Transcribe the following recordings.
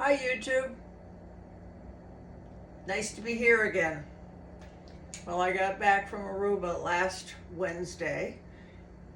Hi YouTube. Nice to be here again. Well, I got back from Aruba last Wednesday,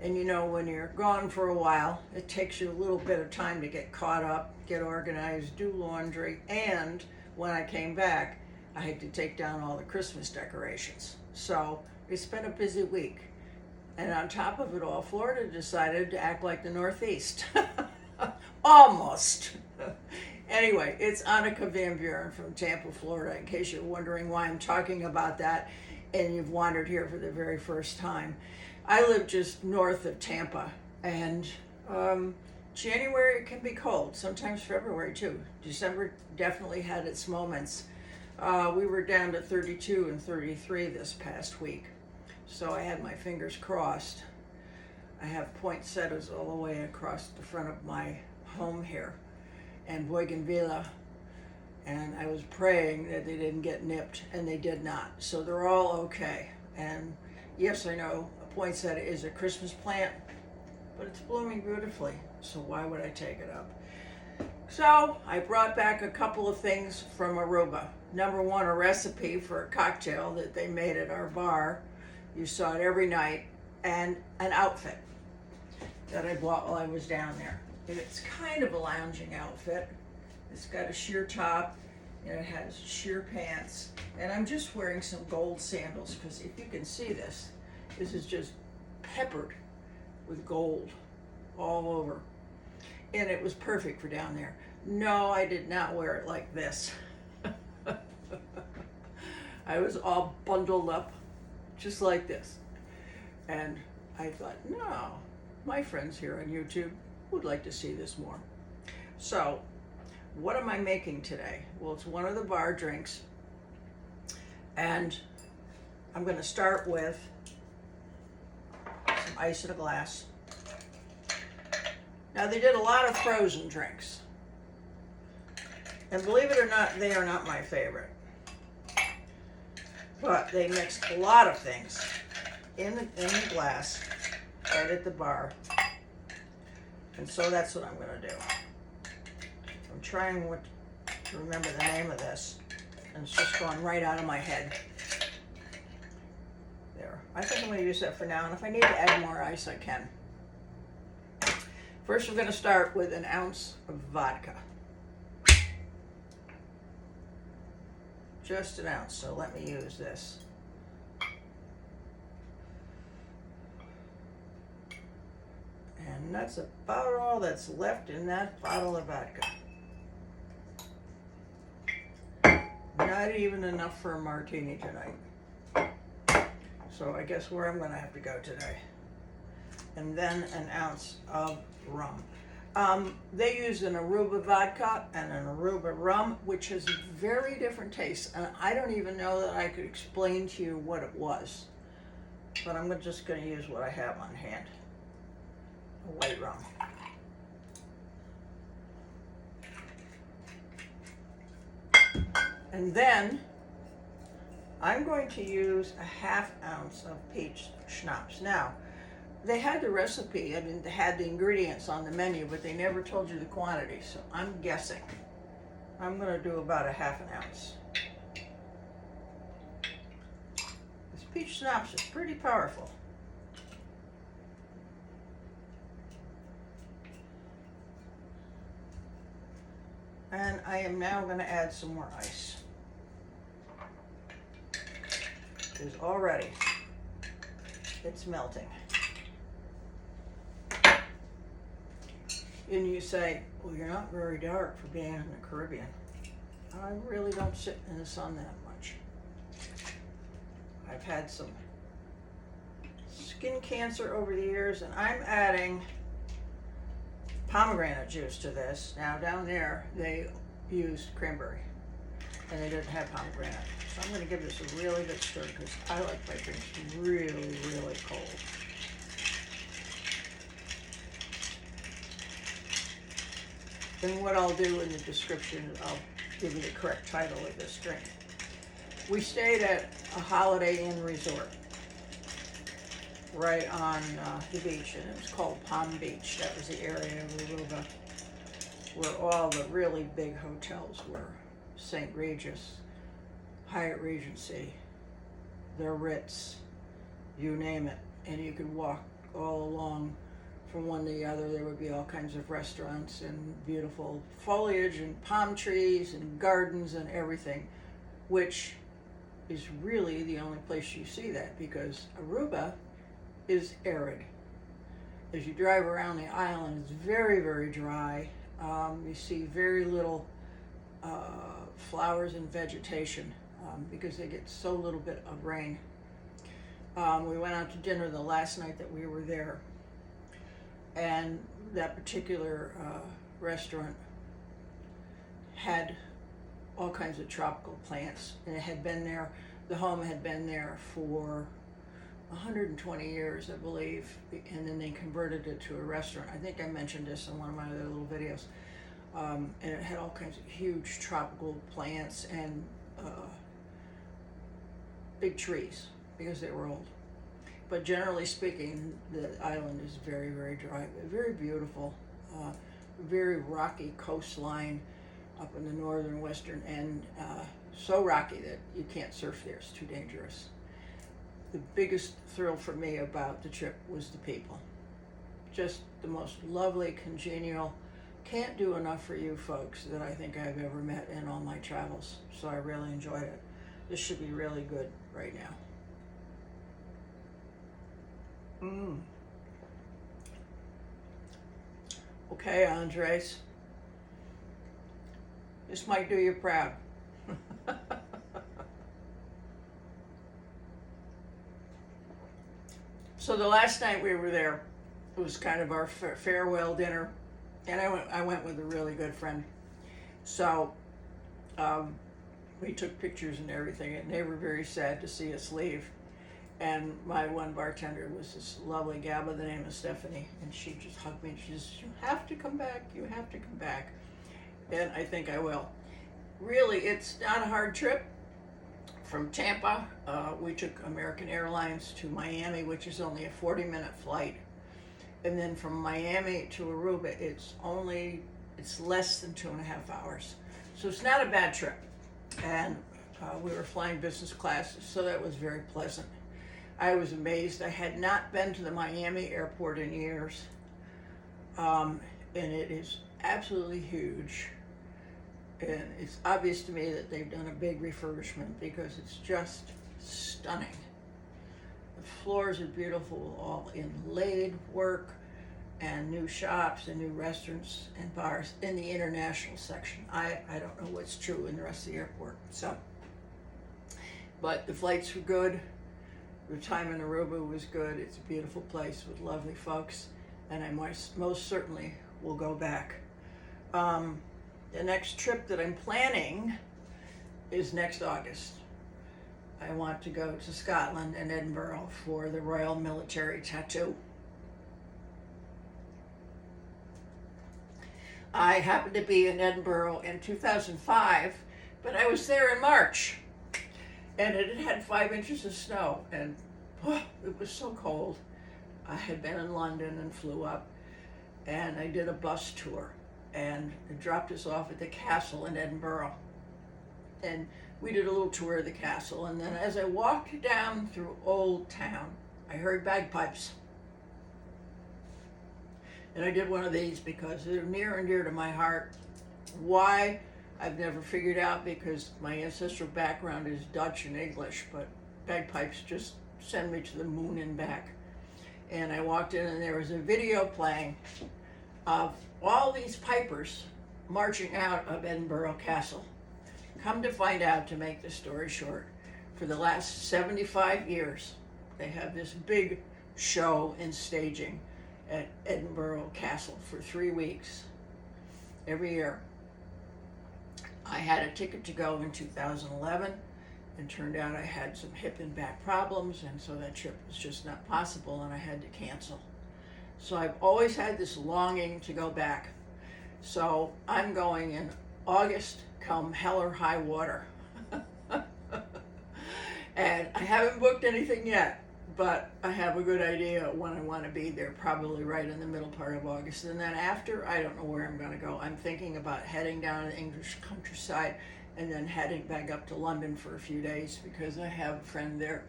and you know, when you're gone for a while, it takes you a little bit of time to get caught up, get organized, do laundry, and when I came back, I had to take down all the Christmas decorations. So it's been a busy week. And on top of it all, Florida decided to act like the Northeast. Almost. Anyway, it's Anneke Van Buren from Tampa, Florida, in case you're wondering why I'm talking about that and you've wandered here for the very first time. I live just north of Tampa, and January can be cold, sometimes February too. December definitely had its moments. We were down to 32 and 33 this past week, so I had my fingers crossed. I have poinsettias all the way across the front of my home here, and bougainvillea, and I was praying that they didn't get nipped, and they did not. So they're all okay. And yes, I know a poinsettia is a Christmas plant, but it's blooming beautifully, so why would I take it up? So I brought back a couple of things from Aruba. Number one, a recipe for a cocktail that they made at our bar. You saw it every night, and an outfit that I bought while I was down there. And it's kind of a lounging outfit. It's got a sheer top, and it has sheer pants. And I'm just wearing some gold sandals, because if you can see this is just peppered with gold all over. And it was perfect for down there. No, I did not wear it like this. I was all bundled up just like this. And I thought, no, my friends here on YouTube would like to see this more. So, what am I making today? Well, it's one of the bar drinks, and I'm going to start with some ice in a glass. Now, they did a lot of frozen drinks, and believe it or not, they are not my favorite. But they mixed a lot of things in the glass right at the bar. And so that's what I'm going to do. I'm trying to remember the name of this, and it's just going right out of my head. There. I think I'm going to use that for now, and if I need to add more ice, I can. First, we're going to start with an ounce of vodka. Just an ounce, so let me use this. And that's about all that's left in that bottle of vodka. Not even enough for a martini tonight. So I guess where I'm going to have to go today. And then an ounce of rum. They used an Aruba vodka and an Aruba rum, which has very different tastes. And I don't even know that I could explain to you what it was. But I'm just going to use what I have on hand. A white rum. And then I'm going to use a half ounce of peach schnapps. Now, they had the recipe, I mean, they had the ingredients on the menu, but they never told you the quantity, so I'm guessing. I'm going to do about a half an ounce. This peach schnapps is pretty powerful. And I am now going to add some more ice. Because already it's melting. And you say, well, you're not very dark for being in the Caribbean. I really don't sit in the sun that much. I've had some skin cancer over the years, and I'm adding pomegranate juice to this. Now down there they used cranberry and they didn't have pomegranate. So I'm going to give this a really good stir because I like my drinks really, really cold. Then what I'll do in the description, I'll give you the correct title of this drink. We stayed at a Holiday Inn resort right on the beach, and it was called Palm Beach. That was the area of Aruba where all the really big hotels were. St. Regis, Hyatt Regency, the Ritz, you name it. And you could walk all along from one to the other. There would be all kinds of restaurants and beautiful foliage and palm trees and gardens and everything, which is really the only place you see that, because Aruba is arid. As you drive around the island, it's very, very dry. You see very little flowers and vegetation because they get so little bit of rain. We went out to dinner the last night that we were there, and that particular restaurant had all kinds of tropical plants, and it had been there, the home had been there for 120 years, I believe, and then they converted it to a restaurant. I think I mentioned this in one of my other little videos. And it had all kinds of huge tropical plants and big trees because they were old. But generally speaking, the island is very, very dry, very beautiful, very rocky coastline up in the northern western end, so rocky that you can't surf there, it's too dangerous. The biggest thrill for me about the trip was the people. Just the most lovely, congenial, can't do enough for you folks that I think I've ever met in all my travels. So I really enjoyed it. This should be really good right now. Okay, Andres. This might do you proud. So the last night we were there, it was kind of our farewell dinner, and I went with a really good friend. So we took pictures and everything, and they were very sad to see us leave. And my one bartender was this lovely gal by the name of Stephanie, and she just hugged me and she says, "You have to come back, you have to come back." And I think I will. Really, it's not a hard trip. From Tampa, we took American Airlines to Miami, which is only a 40-minute flight. And then from Miami to Aruba, it's less than 2.5 hours. So it's not a bad trip. And we were flying business class, so that was very pleasant. I was amazed. I had not been to the Miami airport in years. And it is absolutely huge. And it's obvious to me that they've done a big refurbishment because it's just stunning. The floors are beautiful, all inlaid work, and new shops and new restaurants and bars in the international section. I don't know what's true in the rest of the airport. So, but the flights were good. The time in Aruba was good. It's a beautiful place with lovely folks, and I most certainly will go back. The next trip that I'm planning is next August. I want to go to Scotland and Edinburgh for the Royal Military Tattoo. I happened to be in Edinburgh in 2005, but I was there in March, and it had 5 inches of snow, and it was so cold. I had been in London and flew up, and I did a bus tour, and it dropped us off at the castle in Edinburgh. And we did a little tour of the castle, and then as I walked down through Old Town, I heard bagpipes. And I did one of these because they're near and dear to my heart. Why? I've never figured out, because my ancestral background is Dutch and English, but bagpipes just send me to the moon and back. And I walked in and there was a video playing of all these pipers marching out of Edinburgh Castle. Come to find out, to make the story short, for the last 75 years, they have this big show and staging at Edinburgh Castle for 3 weeks every year. I had a ticket to go in 2011, and turned out I had some hip and back problems, and so that trip was just not possible, and I had to cancel. So I've always had this longing to go back. So I'm going in August, come hell or high water. And I haven't booked anything yet, but I have a good idea when I want to be there, probably right in the middle part of August. And then after, I don't know where I'm going to go. I'm thinking about heading down to the English countryside and then heading back up to London for a few days because I have a friend there,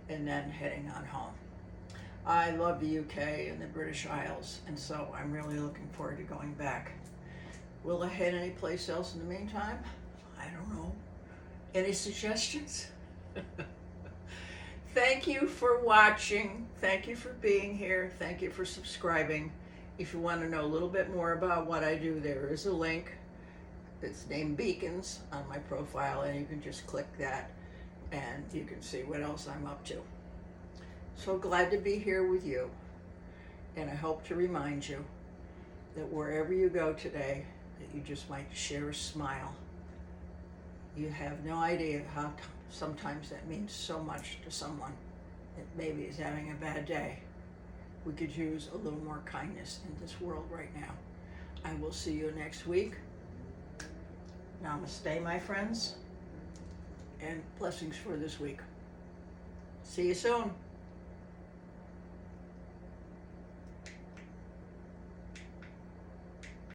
and then heading on home. I love the UK and the British Isles, and so I'm really looking forward to going back. Will I head any place else in the meantime? I don't know. Any suggestions? Thank you for watching. Thank you for being here. Thank you for subscribing. If you want to know a little bit more about what I do, there is a link. It's named Beacons on my profile, and you can just click that and you can see what else I'm up to. So glad to be here with you, and I hope to remind you that wherever you go today, that you just might share a smile. You have no idea how sometimes that means so much to someone that maybe is having a bad day. We could use a little more kindness in this world right now. I will see you next week. Namaste, my friends, and blessings for this week. See you soon.